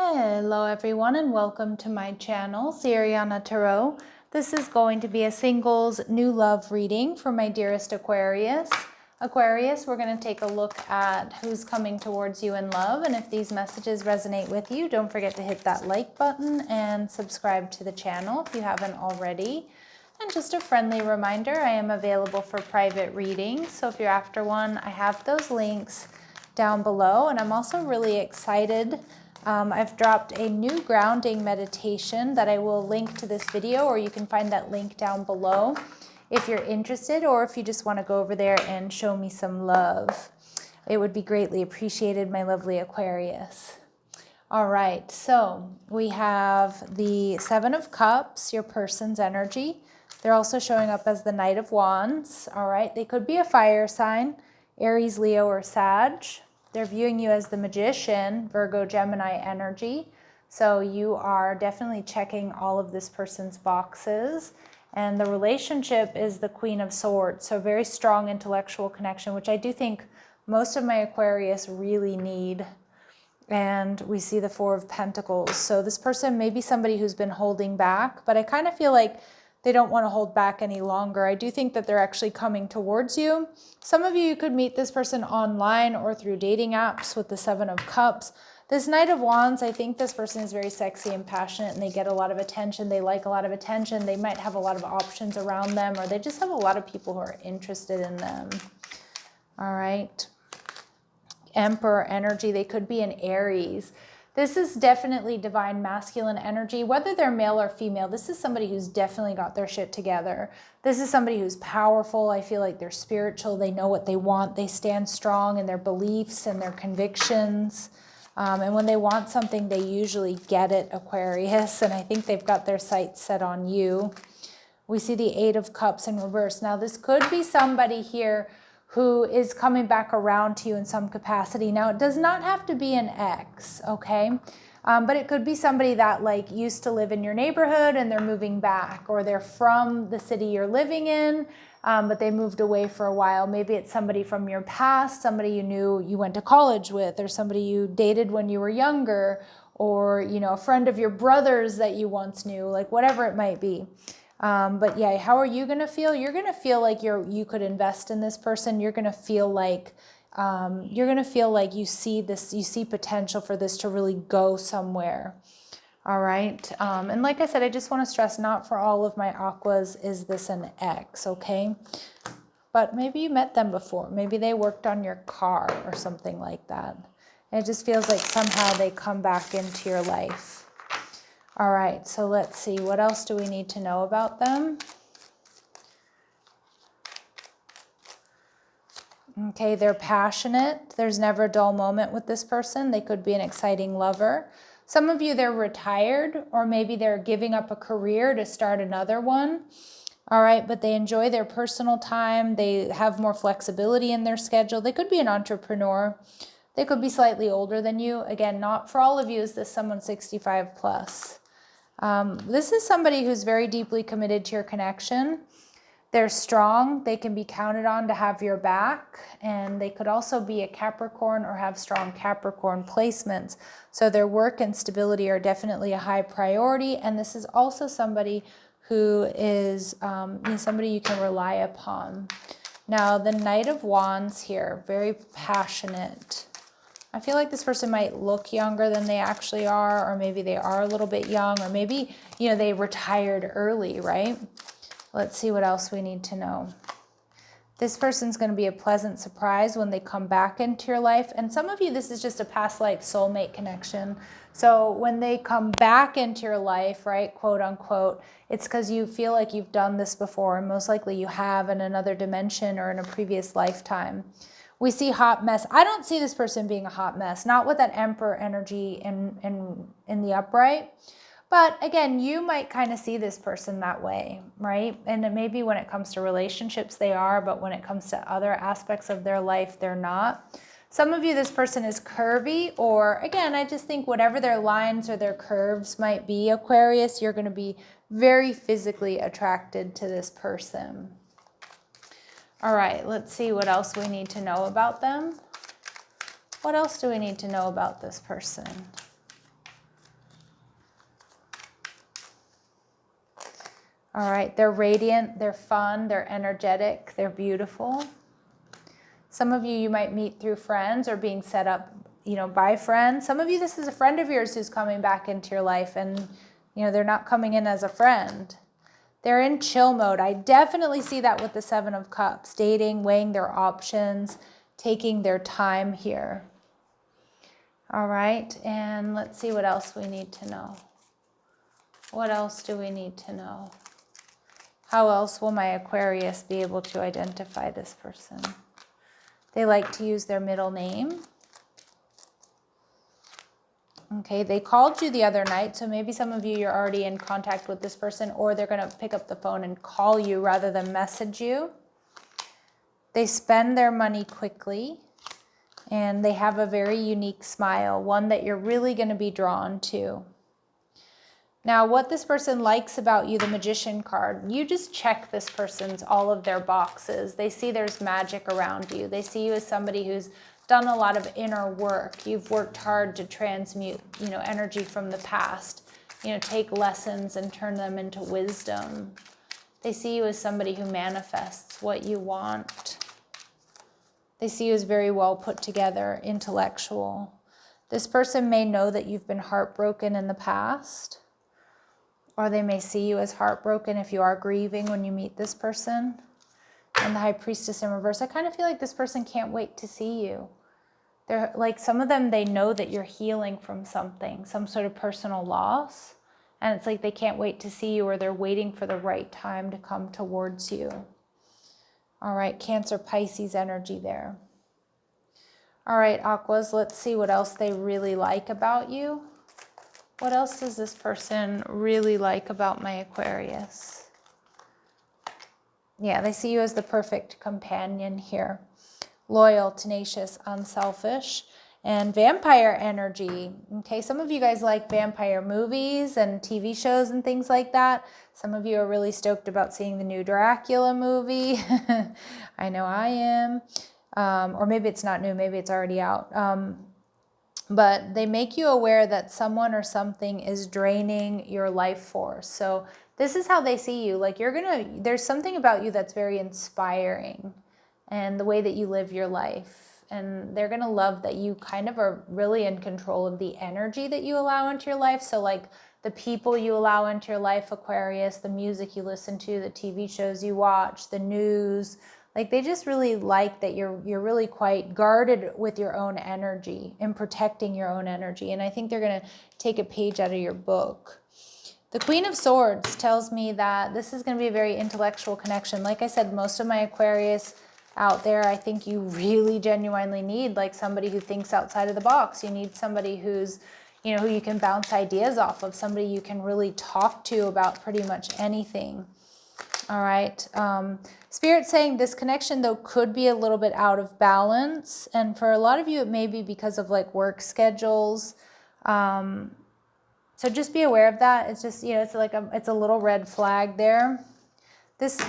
Hello everyone and welcome to my channel, Sirianatarot. This is going to be a singles new love reading for my dearest Aquarius. Aquarius, we're going to take a look at who's coming towards you in love, and if these messages resonate with you, don't forget to hit that like button and subscribe to the channel if you haven't already. And just a friendly reminder, I am available for private readings, so if you're after one, I have those links down below, and I'm also really excited. I've dropped a new grounding meditation that I will link to this video, or you can find that link down below if you're interested, or if you just want to go over there and show me some love. It would be greatly appreciated, my lovely Aquarius. All right, so we have the Seven of Cups, your person's energy. They're also showing up as the Knight of Wands. All right, they could be a fire sign, Aries, Leo, or Sag. They're viewing you as the Magician, Virgo, Gemini energy. So you are definitely checking all of this person's boxes. And the relationship is the Queen of Swords. So very strong intellectual connection, which I do think most of my Aquarius really need. And we see the Four of Pentacles. So this person may be somebody who's been holding back, but I kind of feel like they don't want to hold back any longer. I do think that they're actually coming towards you. Some of you could meet this person online or through dating apps with the Seven of Cups. This Knight of Wands, I think this person is very sexy and passionate, and they get a lot of attention. They like a lot of attention. They might have a lot of options around them, or they just have a lot of people who are interested in them. All right. Emperor energy. They could be an Aries. This is definitely divine masculine energy, whether they're male or female. This is somebody who's definitely got their shit together. This is somebody who's powerful. I feel like they're spiritual. They know what they want. They stand strong in their beliefs and their convictions. And when they want something, they usually get it, Aquarius. And I think they've got their sights set on you. We see the Eight of Cups in reverse. Now, this could be somebody here who is coming back around to you in some capacity. Now, it does not have to be an ex, okay? But it could be somebody that like used to live in your neighborhood and they're moving back, or they're from the city you're living in, but they moved away for a while. Maybe it's somebody from your past, somebody you knew you went to college with, or somebody you dated when you were younger, or, you know, a friend of your brother's that you once knew, like whatever it might be. But yeah, how are you going to feel? You're going to feel like you could invest in this person. You're going to feel like you see this, you see potential for this to really go somewhere. All right. And like I said, I just want to stress, not for all of my aquas is this an ex, okay? But maybe you met them before. Maybe they worked on your car or something like that. And it just feels like somehow they come back into your life. All right, so let's see. What else do we need to know about them? Okay, they're passionate. There's never a dull moment with this person. They could be an exciting lover. Some of you, they're retired, or maybe they're giving up a career to start another one. All right, but they enjoy their personal time. They have more flexibility in their schedule. They could be an entrepreneur. They could be slightly older than you. Again, not for all of you is this someone 65 plus. This is somebody who's very deeply committed to your connection. They're strong. They can be counted on to have your back. And they could also be a Capricorn or have strong Capricorn placements. So their work and stability are definitely a high priority. And this is also somebody who is somebody you can rely upon. Now, the Knight of Wands here, very passionate. I feel like this person might look younger than they actually are, or maybe they are a little bit young, or maybe, you know, they retired early, right? Let's see what else we need to know. This person's going to be a pleasant surprise when they come back into your life. And some of you, this is just a past life soulmate connection. So when they come back into your life, right, quote unquote, it's because you feel like you've done this before, and most likely you have in another dimension or in a previous lifetime. We see hot mess. I don't see this person being a hot mess, not with that Emperor energy in the upright. But again, you might kind of see this person that way, right? And maybe when it comes to relationships, they are, but when it comes to other aspects of their life, they're not. Some of you, this person is curvy, or again, I just think whatever their lines or their curves might be, Aquarius, you're going to be very physically attracted to this person. All right, let's see what else we need to know about them. What else do we need to know about this person? All right, they're radiant, they're fun, they're energetic, they're beautiful. Some of you might meet through friends or being set up, by friends. Some of you, this is a friend of yours who's coming back into your life, and, they're not coming in as a friend. They're in chill mode. I definitely see that with the Seven of Cups, dating, weighing their options, taking their time here. All right, and let's see what else we need to know. What else do we need to know? How else will my Aquarius be able to identify this person? They like to use their middle name. Okay, they called you the other night, so maybe some of you, you're already in contact with this person, or they're going to pick up the phone and call you rather than message you. They spend their money quickly, and they have a very unique smile, one that you're really going to be drawn to. Now, what this person likes about you, the Magician card, you just check this person's, all of their boxes. They see there's magic around you. They see you as somebody who's done a lot of inner work. You've worked hard to transmute, energy from the past, take lessons and turn them into wisdom. They see you as somebody who manifests what you want. They see you as very well put together, intellectual. This person may know that you've been heartbroken in the past, or they may see you as heartbroken if you are grieving when you meet this person. And the High Priestess in reverse, I kind of feel like this person can't wait to see you. They're like, some of them, they know that you're healing from something, some sort of personal loss. And it's like they can't wait to see you, or they're waiting for the right time to come towards you. All right, Cancer, Pisces energy there. All right, Aquas, let's see what else they really like about you. What else does this person really like about my Aquarius? Yeah, they see you as the perfect companion here. Loyal, tenacious, unselfish, and vampire energy. Okay, some of you guys like vampire movies and TV shows and things like that. Some of you are really stoked about seeing the new Dracula movie. I know I am. Or maybe it's not new, maybe it's already out. But they make you aware that someone or something is draining your life force. So this is how they see you. Like, there's something about you that's very inspiring, and the way that you live your life. And they're going to love that you kind of are really in control of the energy that you allow into your life. So like the people you allow into your life, Aquarius, the music you listen to, the TV shows you watch, the news, like they just really like that you're really quite guarded with your own energy and protecting your own energy. And I think they're going to take a page out of your book. The Queen of Swords tells me that this is going to be a very intellectual connection. Like I said, most of my Aquarius out there, I think you really genuinely need like somebody who thinks outside of the box. You need somebody who's, who you can bounce ideas off of, somebody you can really talk to about pretty much anything. All right. Spirit's saying this connection, though, could be a little bit out of balance. And for a lot of you, it may be because of like work schedules. So just be aware of that. It's just, it's a little red flag there. This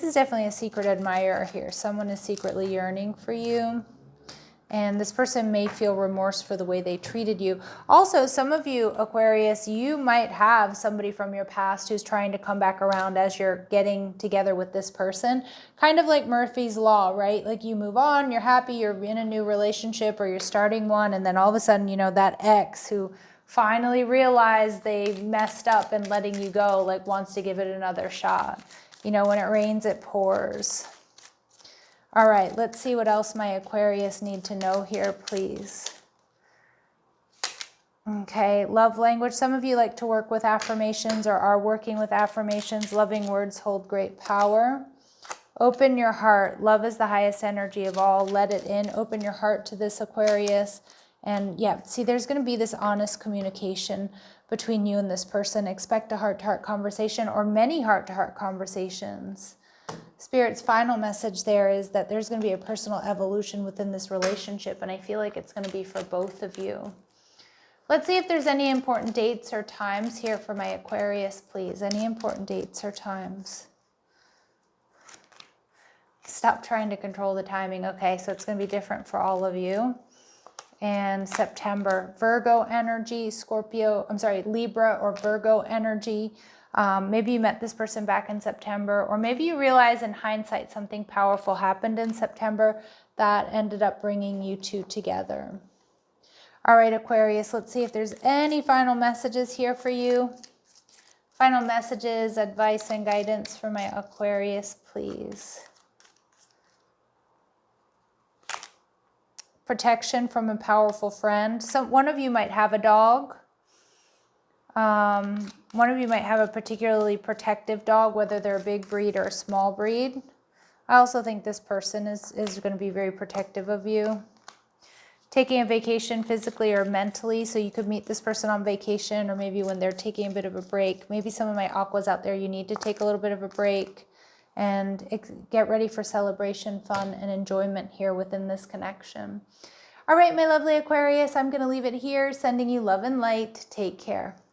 is definitely a secret admirer here. Someone is secretly yearning for you. And this person may feel remorse for the way they treated you. Also, some of you, Aquarius, you might have somebody from your past who's trying to come back around as you're getting together with this person. Kind of like Murphy's Law, right? Like you move on, you're happy, you're in a new relationship, or you're starting one, and then all of a sudden, that ex who finally realized they messed up and letting you go, like wants to give it another shot. When it rains, it pours. All right, let's see what else my Aquarius need to know here, please. Okay, love language. Some of you like to work with affirmations or are working with affirmations. Loving words hold great power. Open your heart. Love is the highest energy of all. Let it in. Open your heart to this, Aquarius. And yeah, see, there's going to be this honest communication between you and this person. Expect a heart-to-heart conversation or many heart-to-heart conversations. Spirit's final message there is that there's going to be a personal evolution within this relationship, and I feel like it's going to be for both of you. Let's see if there's any important dates or times here for my Aquarius, please. Any important dates or times? Stop trying to control the timing. Okay, so it's going to be different for all of you. And September, Virgo energy, Libra or Virgo energy. Maybe you met this person back in September, or maybe you realize in hindsight something powerful happened in September that ended up bringing you two together. All right, Aquarius, let's see if there's any final messages here for you. Final messages, advice, and guidance for my Aquarius, please. Protection from a powerful friend. So one of you might have a dog. One of you might have a particularly protective dog, whether they're a big breed or a small breed. I also think this person is going to be very protective of you. Taking a vacation physically or mentally, so you could meet this person on vacation, or maybe when they're taking a bit of a break. Maybe some of my aquas out there, you need to take a little bit of a break and get ready for celebration, fun, and enjoyment here within this connection. All right, my lovely Aquarius, I'm going to leave it here, sending you love and light. Take care.